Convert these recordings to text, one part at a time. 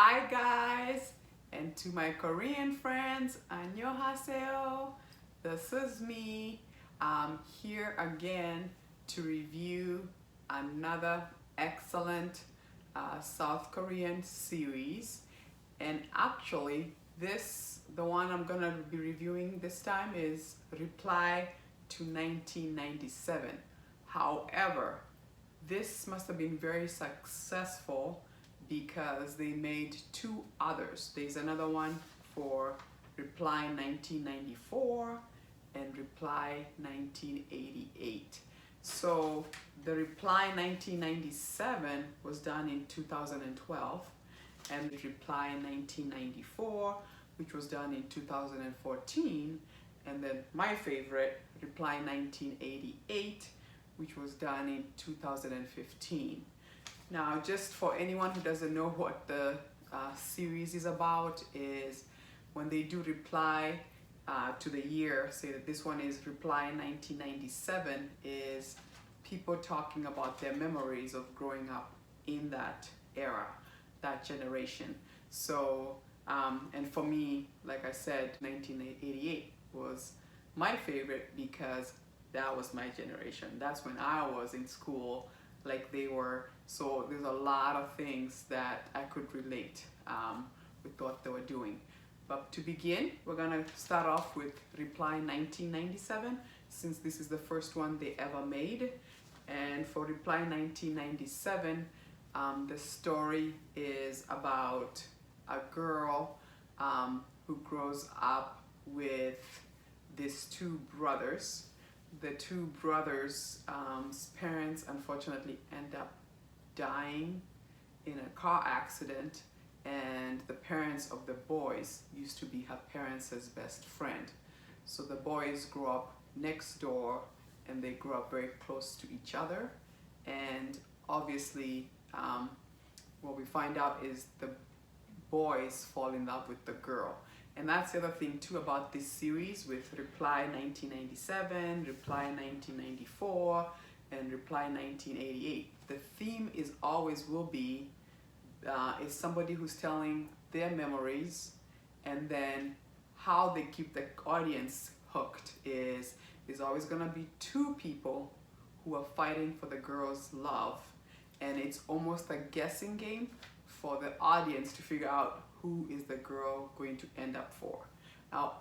Hi guys, and to my Korean friends, 안녕하세요. This is me. I'm here again to review another excellent South Korean series. And actually, the one I'm gonna be reviewing this time is Reply to 1997. However, this must have been very successful because they made two others. There's another one for Reply 1994 and Reply 1988. So the Reply 1997 was done in 2012 and Reply 1994, which was done in 2014, and then my favorite, Reply 1988, which was done in 2015. Now, just for anyone who doesn't know what the series is about, is when they do reply to the year, say that this one is Reply 1997, is people talking about their memories of growing up in that era, that generation. So, and for me, like I said, 1988 was my favorite because that was my generation. That's when I was in school, like they were. So there's a lot of things that I could relate with what they were doing. But to begin, we're gonna start off with Reply 1997, since this is the first one they ever made. And for Reply 1997, the story is about a girl who grows up with these two brothers. The two brothers' parents unfortunately end up dying in a car accident, and the parents of the boys used to be her parents' best friend. So the boys grew up next door and they grew up very close to each other, and obviously what we find out is the boys fall in love with the girl. And that's the other thing too about this series with Reply 1997, Reply 1994, and Reply 1988. The theme is always will be is somebody who's telling their memories, and then how they keep the audience hooked is always gonna be two people who are fighting for the girl's love, and it's almost a guessing game for the audience to figure out who is the girl going to end up for,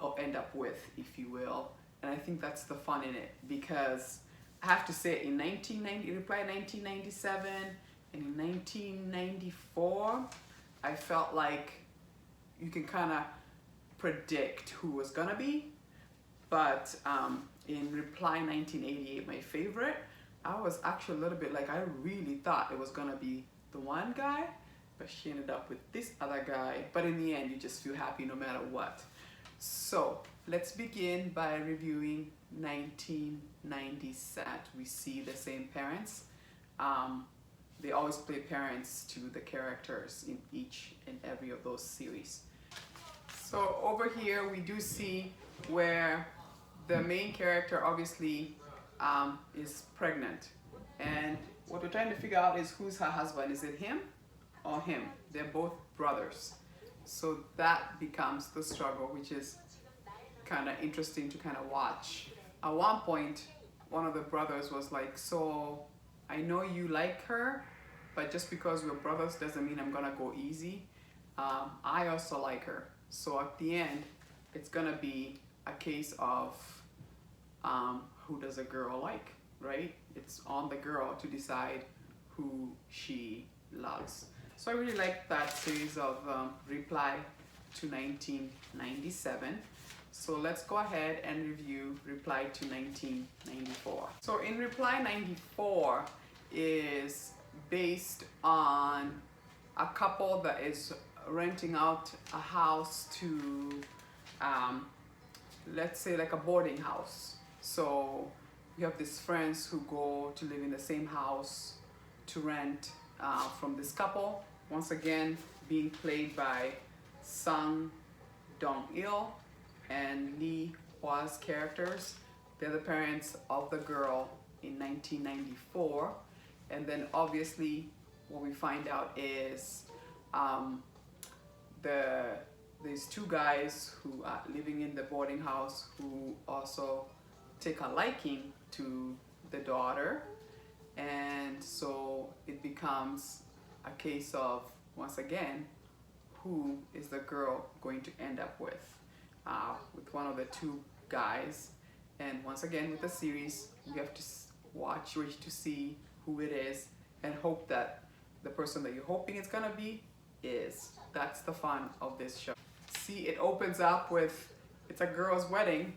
or end up with, if you will. And I think that's the fun in it, because I have to say, in Reply 1997 and in 1994, I felt like you can kind of predict who was gonna be. But in Reply 1988, my favorite, I was actually a little bit like, I really thought it was gonna be the one guy, but she ended up with this other guy. But in the end, you just feel happy no matter what. So let's begin by reviewing 1997. We see the same parents. They always play parents to the characters in each and every of those series. So over here, we do see where the main character obviously is pregnant. And what we're trying to figure out is who's her husband. Is it him or him? They're both brothers. So that becomes the struggle, which is kind of interesting to kind of watch. At one point, one of the brothers was like, so I know you like her, but just because we're brothers doesn't mean I'm gonna go easy. I also like her. So at the end, it's gonna be a case of who does a girl like, right? It's on the girl to decide who she loves. So I really like that series of Reply to 1997. So let's go ahead and review Reply to 1994. So in Reply 94 is based on a couple that is renting out a house to, let's say like a boarding house. So you have these friends who go to live in the same house to rent from this couple, once again being played by Dong-hwi and Lee-hwa's characters. They're the parents of the girl in 1994. And then obviously what we find out is these two guys who are living in the boarding house who also take a liking to the daughter, and so it becomes a case of, once again, who is the girl going to end up with one of the two guys. And once again, with the series, you have to watch to see who it is and hope that the person that you're hoping it's gonna be is. That's the fun of this show. See, it opens up with, it's a girl's wedding,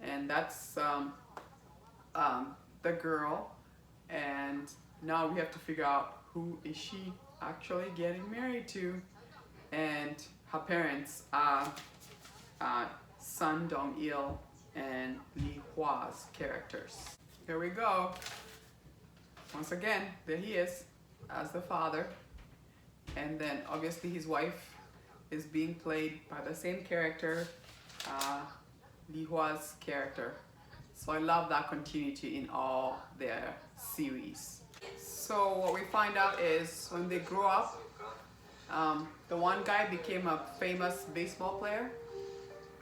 and that's the girl, and now we have to figure out who is she actually getting married to. And her parents are Son Dong-yeol and II-hwa's characters. Here we go. Once again, there he is as the father, and then obviously his wife is being played by the same character, II-hwa's character. So I love that continuity in all their series. So what we find out is when they grow up, the one guy became a famous baseball player,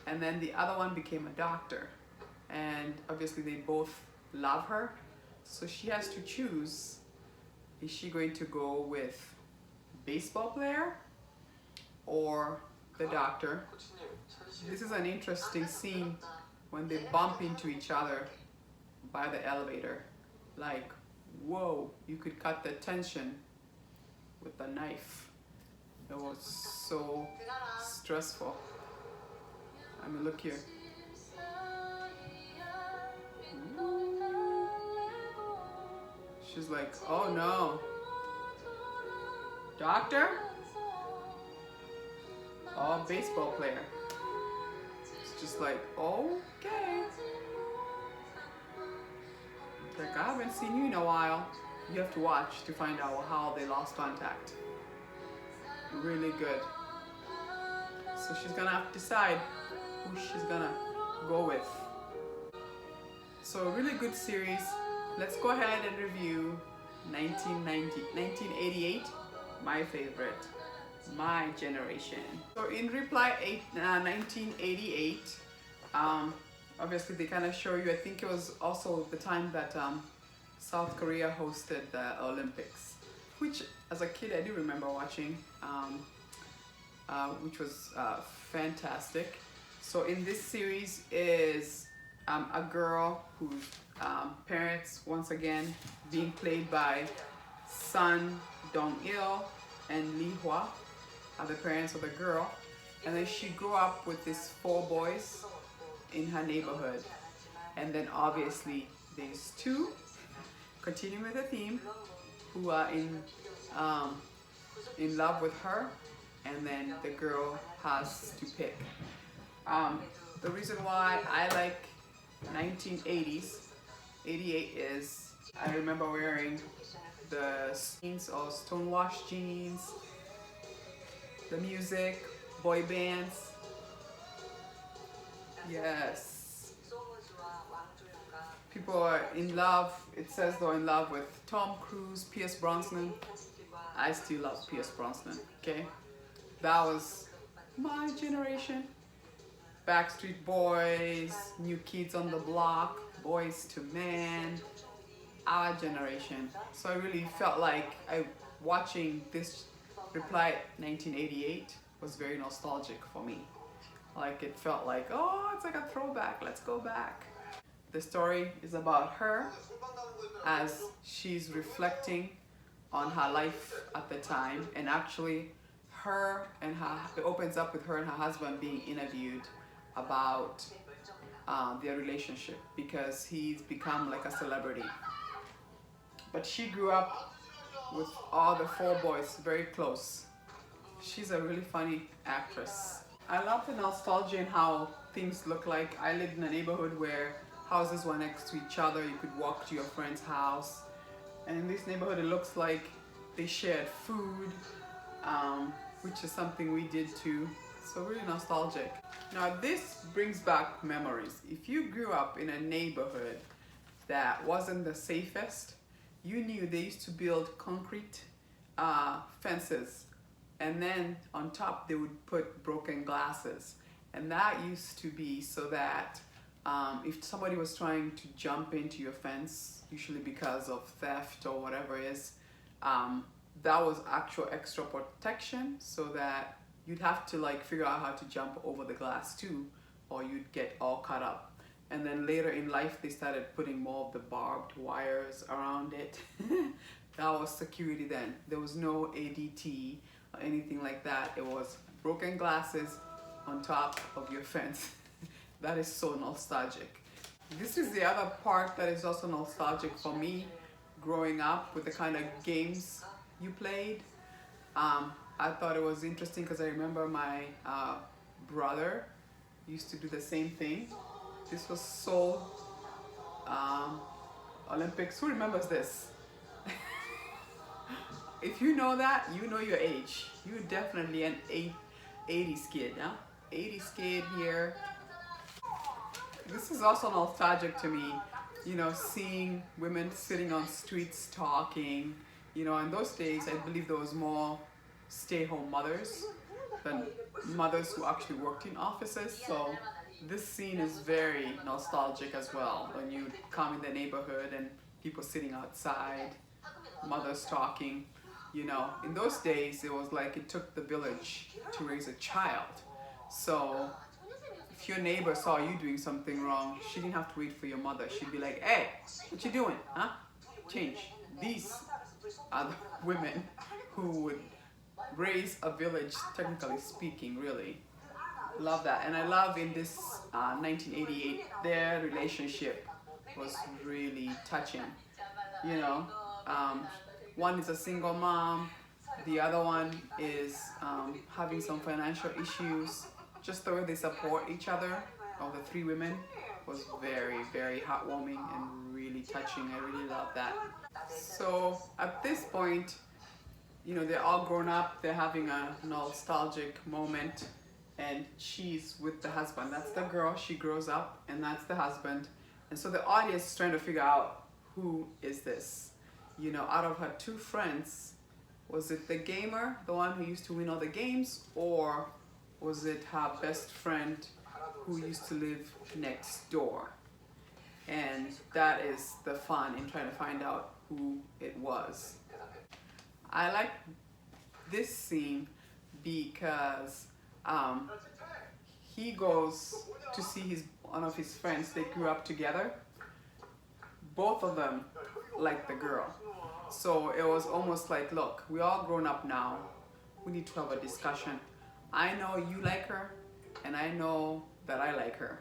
and then the other one became a doctor. And obviously they both love her, so she has to choose, is she going to go with baseball player or the doctor? This is an interesting scene when they bump into each other by the elevator. Like, whoa, you could cut the tension with a knife. It was so stressful. I mean, look here. She's like, oh no. Doctor? Oh, baseball player. It's just like, okay. Like, I haven't seen you in a while. You have to watch to find out how they lost contact. Really good. So she's gonna have to decide who she's gonna go with. So really good series. Let's go ahead and review 1988, my favorite, my generation. So in Reply 1988, obviously they kind of show you, I think it was also the time that South Korea hosted the Olympics, which as a kid I do remember watching, which was fantastic. So in this series is a girl whose parents, once again, being played by Son Dong-yeol and II-hwa, are the parents of the girl. And then she grew up with these 4 boys in her neighborhood. And then obviously there's 2, continuing with the theme, who are in love with her, and then the girl has to pick. The reason why I like 1980s, 88 is, I remember wearing the jeans or stonewashed jeans, the music, boy bands. Yes. People are in love, it says they're in love with Tom Cruise, Pierce Brosnan. I still love Pierce Brosnan, okay? That was my generation. Backstreet Boys, New Kids on the Block, Boys to Men, our generation. So I really felt like watching this Reply 1988 was very nostalgic for me. Like, it felt like, oh, it's like a throwback, let's go back. The story is about her as she's reflecting on her life at the time, and actually it opens up with her and her husband being interviewed about their relationship, because he's become like a celebrity. But she grew up with all the 4 boys very close. She's a really funny actress. I love the nostalgia and how things look like. I lived in a neighborhood where houses were next to each other. You could walk to your friend's house. And in this neighborhood, it looks like they shared food, which is something we did too. So really nostalgic. Now this brings back memories. If you grew up in a neighborhood that wasn't the safest, you knew they used to build concrete fences and then on top they would put broken glasses, and that used to be so that if somebody was trying to jump into your fence, usually because of theft or whatever it is, that was actual extra protection, so that you'd have to like figure out how to jump over the glass too, or you'd get all cut up. And then later in life they started putting more of the barbed wires around it. That was security then. There was no ADT or anything like that. It was broken glasses on top of your fence. That is so nostalgic. This is the other part that is also nostalgic for me growing up, with the kind of games you played. I thought it was interesting because I remember my brother used to do the same thing. This was Seoul Olympics. Who remembers this? If you know that, you know your age. You're definitely an 80s kid, huh? 80s kid here. This is also nostalgic to me, you know, seeing women sitting on streets talking. You know, in those days, I believe there was more stay-home mothers than mothers who actually worked in offices. So this scene is very nostalgic as well. When you come in the neighborhood and people sitting outside, mothers talking. You know, in those days, it was like it took the village to raise a child. So if your neighbor saw you doing something wrong, she didn't have to wait for your mother. She'd be like, hey, what you doing? Huh? Change. These are the women who would raise a village, technically speaking, really. Love that. And I love in this 1988, their relationship was really touching. You know, one is a single mom, the other one is having some financial issues. Just the way they support each other, all the three women, was very, very heartwarming and really touching. I really love that. So at this point, you know, they're all grown up, they're having a nostalgic moment, and she's with the husband. That's the girl, she grows up, and that's the husband. And so the audience is trying to figure out, who is this? You know, out of her two friends, was it the gamer, the one who used to win all the games, or was it her best friend who used to live next door? And that is the fun in trying to find out who it was. I like this scene because he goes to see one of his friends. They grew up together. Both of them like the girl. So it was almost like, look, we all grown up now. We need to have a discussion. I know you like her, and I know that I like her.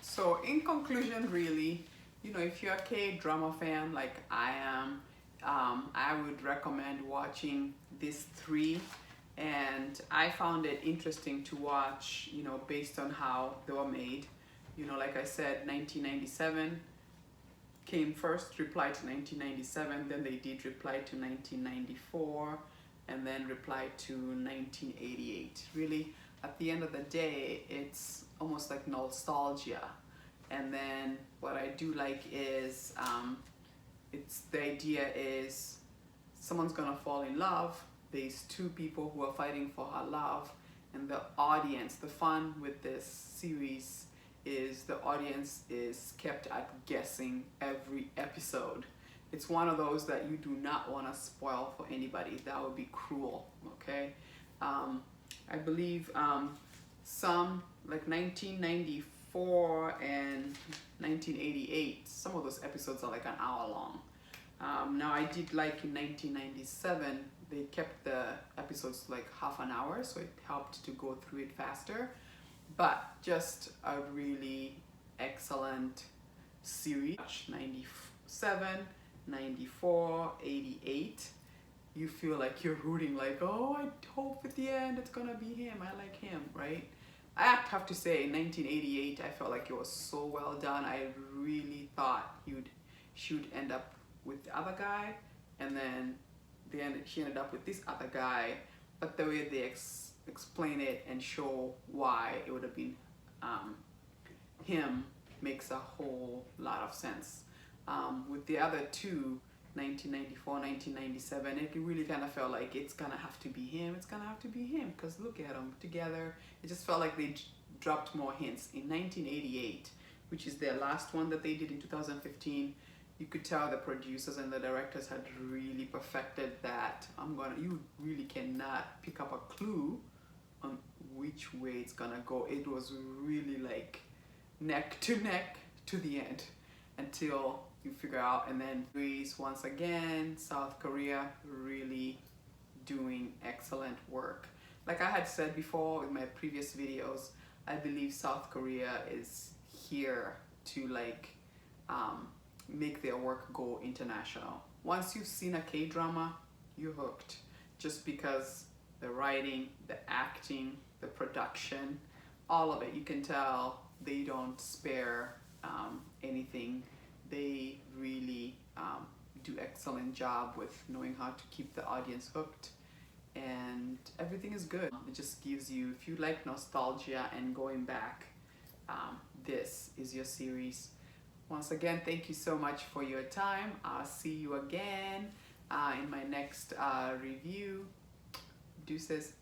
So in conclusion, really, you know, if you're a K-drama fan like I am, I would recommend watching these three. And I found it interesting to watch, you know, based on how they were made. You know, like I said, 1997 came first, Reply to 1997, then they did Reply to 1994, and then Reply to 1988. Really, at the end of the day, it's almost like nostalgia. And then what I do like is, the idea is someone's gonna fall in love. There's two people who are fighting for her love, and the audience, the fun with this series is the audience is kept at guessing every episode. It's one of those that you do not want to spoil for anybody. That would be cruel, okay? I believe some, like 1994 and 1988, some of those episodes are like an hour long. Now I did like in 1997, they kept the episodes like half an hour, so it helped to go through it faster. But just a really excellent series. 97, 94, 88. You feel like you're rooting, like, oh, I hope at the end it's gonna be him. I like him, right? I have to say, in 1988, I felt like it was so well done. I really thought she would end up with the other guy, and then she ended up with this other guy. But the way they explain it and show why it would have been him makes a whole lot of sense. With the other two, 1994, 1997. It really kind of felt like it's gonna have to be him. It's gonna have to be him because look at them together. It just felt like they dropped more hints. In 1988, which is their last one that they did in 2015, you could tell the producers and the directors had really perfected that. You really cannot pick up a clue on which way it's gonna go. It was really like neck to the end until you figure out. And then Greece once again, South Korea really doing excellent work. Like I had said before in my previous videos, I believe South Korea is here to like make their work go international. Once you've seen a K-drama, you're hooked, just because the writing, the acting, the production, all of it, you can tell they don't spare anything. They really do excellent job with knowing how to keep the audience hooked, and everything is good. It just gives you, if you like nostalgia and going back, this is your series. Once again, thank you so much for your time. I'll see you again in my next review. Deuces.